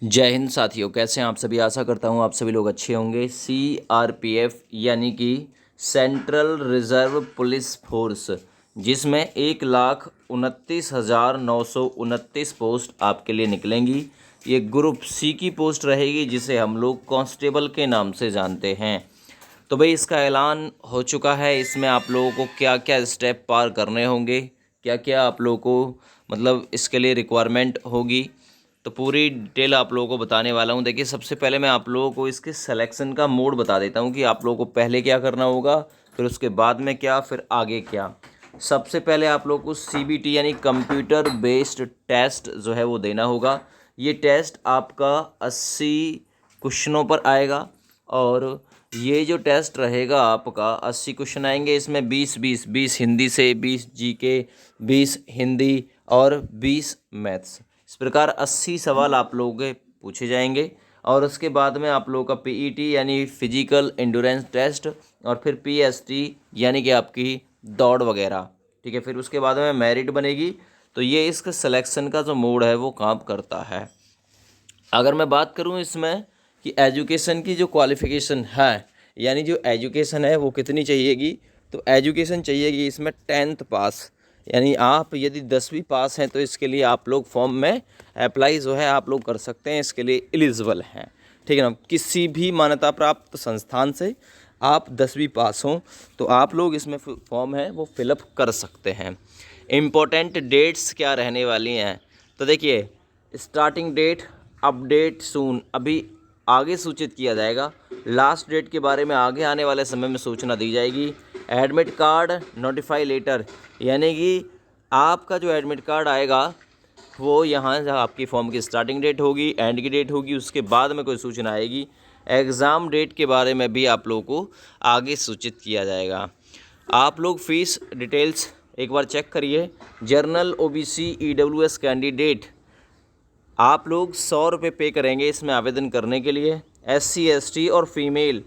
जय हिंद साथियों, कैसे हैं आप सभी। आशा करता हूं आप सभी लोग अच्छे होंगे। सीआरपीएफ यानी कि सेंट्रल रिजर्व पुलिस फोर्स, जिसमें 1,29,929 पोस्ट आपके लिए निकलेंगी। ये ग्रुप सी की पोस्ट रहेगी, जिसे हम लोग कांस्टेबल के नाम से जानते हैं। तो भाई इसका ऐलान हो चुका है। इसमें आप लोगों को क्या क्या स्टेप पार करने होंगे, क्या क्या आप लोगों को मतलब इसके लिए रिक्वायरमेंट होगी, तो पूरी डिटेल आप लोगों को बताने वाला हूँ। देखिए, सबसे पहले मैं आप लोगों को इसके सिलेक्शन का मोड बता देता हूँ कि आप लोगों को पहले क्या करना होगा, फिर उसके बाद में क्या, फिर आगे क्या। सबसे पहले आप लोगों को सीबीटी यानी कंप्यूटर बेस्ड टेस्ट जो है वो देना होगा। ये टेस्ट आपका 80 क्वेश्चनों पर आएगा, और ये जो टेस्ट रहेगा आपका 80 क्वेश्चन आएंगे। इसमें 20 हिंदी से, 20 जीके, 20 हिंदी और 20 मैथ्स। इस प्रकार 80 सवाल आप लोगों के पूछे जाएंगे। और उसके बाद में आप लोगों का पीईटी यानी फिजिकल एंड्योरेंस टेस्ट, और फिर पीएसटी यानी कि आपकी दौड़ वगैरह। ठीक है, फिर उसके बाद में मेरिट बनेगी। तो ये इसका सिलेक्शन का जो मोड है वो काम करता है। अगर मैं बात करूं इसमें कि एजुकेशन की जो क्वालिफ़िकेशन है, यानी जो एजुकेशन है वो कितनी चाहिएगी, तो एजुकेशन चाहिएगी इसमें 10th पास। यानी आप यदि 10वीं पास हैं तो इसके लिए आप लोग फॉर्म में अप्लाई जो है आप लोग कर सकते हैं, इसके लिए एलिजिबल हैं। ठीक है ना। किसी भी मान्यता प्राप्त संस्थान से आप 10वीं पास हों तो आप लोग इसमें फॉर्म है वो फिलअप कर सकते हैं। इम्पोर्टेंट डेट्स क्या रहने वाली हैं, तो देखिए, स्टार्टिंग डेट अपडेट सून, अभी आगे सूचित किया जाएगा। लास्ट डेट के बारे में आगे आने वाले समय में सूचना दी जाएगी। एडमिट कार्ड नोटिफाई लेटर, यानी कि आपका जो एडमिट कार्ड आएगा वो यहाँ जहाँ आपकी फॉर्म की स्टार्टिंग डेट होगी, एंड की डेट होगी, उसके बाद में कोई सूचना आएगी। एग्ज़ाम डेट के बारे में भी आप लोगों को आगे सूचित किया जाएगा। आप लोग फीस डिटेल्स एक बार चेक करिए। जर्नल ओबीसी ईडब्ल्यूएस कैंडिडेट आप लोग 100 रुपये पे करेंगे इसमें आवेदन करने के लिए। एससी एसटी और फीमेल,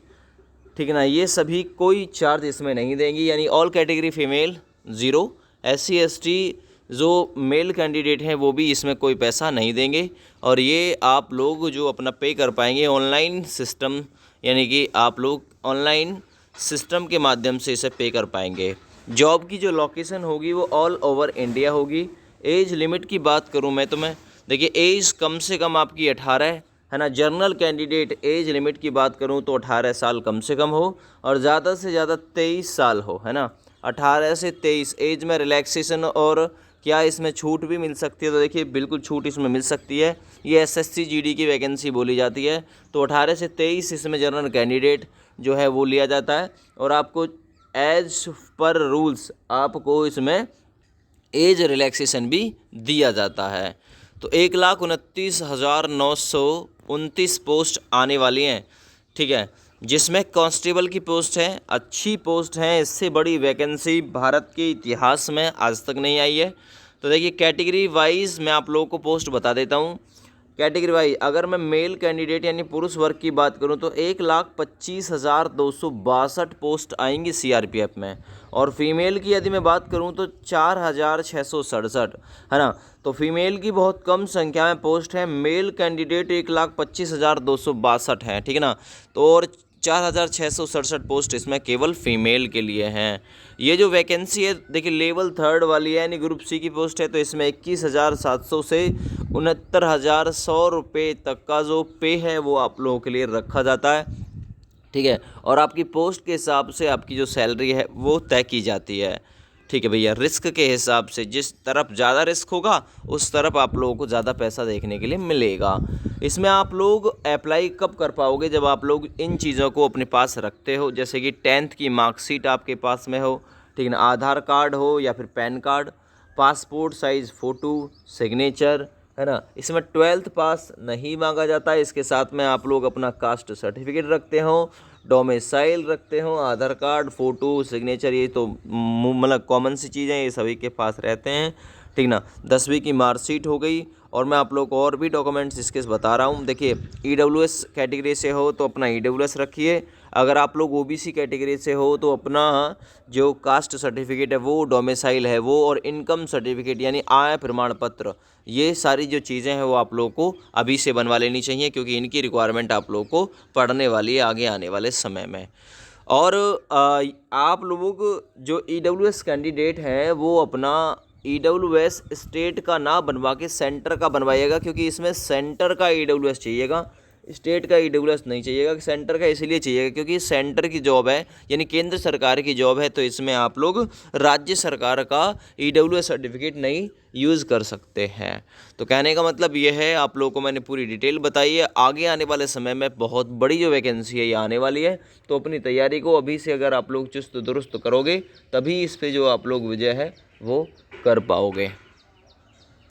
ठीक है ना, ये सभी कोई चार्ज इसमें नहीं देंगी, यानी all category female 0। SC ST जो मेल कैंडिडेट हैं वो भी इसमें कोई पैसा नहीं देंगे। और ये आप लोग जो अपना पे कर पाएंगे ऑनलाइन सिस्टम, यानी कि आप लोग ऑनलाइन सिस्टम के माध्यम से इसे पे कर पाएंगे। जॉब की जो लोकेशन होगी वो ऑल ओवर इंडिया होगी। एज लिमिट की बात करूँ मैं तो मैं देखिए, एज कम से कम आपकी 18 है ना। जर्नल कैंडिडेट एज लिमिट की बात करूं तो 18 साल कम से कम हो, और ज़्यादा से ज़्यादा 23 साल हो, है ना। 18 से 23 एज में रिलैक्सेशन और क्या इसमें छूट भी मिल सकती है, तो देखिए बिल्कुल छूट इसमें मिल सकती है। ये एसएससी जीडी की वैकेंसी बोली जाती है। तो 18 से 23 इसमें जर्नल कैंडिडेट जो है वो लिया जाता है। और आपको एज पर रूल्स आपको इसमें एज रिलैक्सेशन भी दिया जाता है। तो 1,29,929 पोस्ट आने वाली हैं। ठीक है, जिसमें कांस्टेबल की पोस्ट है, अच्छी पोस्ट है। इससे बड़ी वैकेंसी भारत के इतिहास में आज तक नहीं आई है। तो देखिए, कैटेगरी वाइज मैं आप लोगों को पोस्ट बता देता हूँ। कैटेगरी वाइज अगर मैं मेल कैंडिडेट यानी पुरुष वर्ग की बात करूं तो 1,25,262 पोस्ट आएंगी सीआरपीएफ में। और फीमेल की यदि मैं बात करूं तो 4,667, है ना। तो फीमेल की बहुत कम संख्या में पोस्ट है। मेल कैंडिडेट 1,25,262 हैं, ठीक है ना। तो और 4,667 पोस्ट इसमें केवल फीमेल के लिए हैं। ये जो वैकेंसी है देखिए, लेवल 3 वाली है, यानी ग्रुप सी की पोस्ट है। तो इसमें 21,700 से 69,100 रुपये तक का जो पे है वो आप लोगों के लिए रखा जाता है। ठीक है, और आपकी पोस्ट के हिसाब से आपकी जो सैलरी है वो तय की जाती है। ठीक है भैया, रिस्क के हिसाब से जिस तरफ ज़्यादा रिस्क होगा उस तरफ आप लोगों को ज़्यादा पैसा देखने के लिए मिलेगा। इसमें आप लोग अप्लाई कब कर पाओगे, जब आप लोग इन चीज़ों को अपने पास रखते हो, जैसे कि 10th की मार्कशीट आपके पास में हो, ठीक है ना, आधार कार्ड हो या फिर pan card, passport size photo, signature, है ना। इसमें 12th पास नहीं मांगा जाता है। इसके साथ में आप लोग अपना कास्ट सर्टिफिकेट रखते हो, डोमिसाइल रखते हो, आधार कार्ड, फ़ोटो, सिग्नेचर, ये तो मतलब कॉमन सी चीज़ें, ये सभी के पास रहते हैं, ठीक ना। 10वीं की मार्कशीट हो गई, और मैं आप लोग को और भी डॉक्यूमेंट्स इसके बता रहा हूँ। देखिए, EWS कैटेगरी से हो तो अपना EWS रखिए, अगर आप लोग OBC कैटेगरी से हो तो अपना जो कास्ट सर्टिफिकेट है वो, डोमिसाइल है वो, और इनकम सर्टिफिकेट यानी आय प्रमाण पत्र, ये सारी जो चीज़ें हैं वो आप लोग को अभी से बनवा लेनी चाहिए, क्योंकि इनकी रिक्वायरमेंट आप लोग को पड़ने वाली है आगे आने वाले समय में। और आप लोगों को जो EWS कैंडिडेट हैं वो अपना EWS स्टेट का ना बनवा के सेंटर का बनवाइएगा, क्योंकि इसमें सेंटर का EWS चाहिएगा, स्टेट का EWS नहीं चाहिएगा। सेंटर का इसलिए चाहिएगा क्योंकि सेंटर की जॉब है, यानी केंद्र सरकार की जॉब है, तो इसमें आप लोग राज्य सरकार का EWS सर्टिफिकेट नहीं यूज़ कर सकते हैं। तो कहने का मतलब ये है, आप लोगों को मैंने पूरी डिटेल बताई है। आगे आने वाले समय में बहुत बड़ी जो वैकेंसी है ये आने वाली है, तो अपनी तैयारी को अभी से अगर आप लोग चुस्त दुरुस्त करोगे तभी इस पे जो आप लोग विजय है वो कर पाओगे।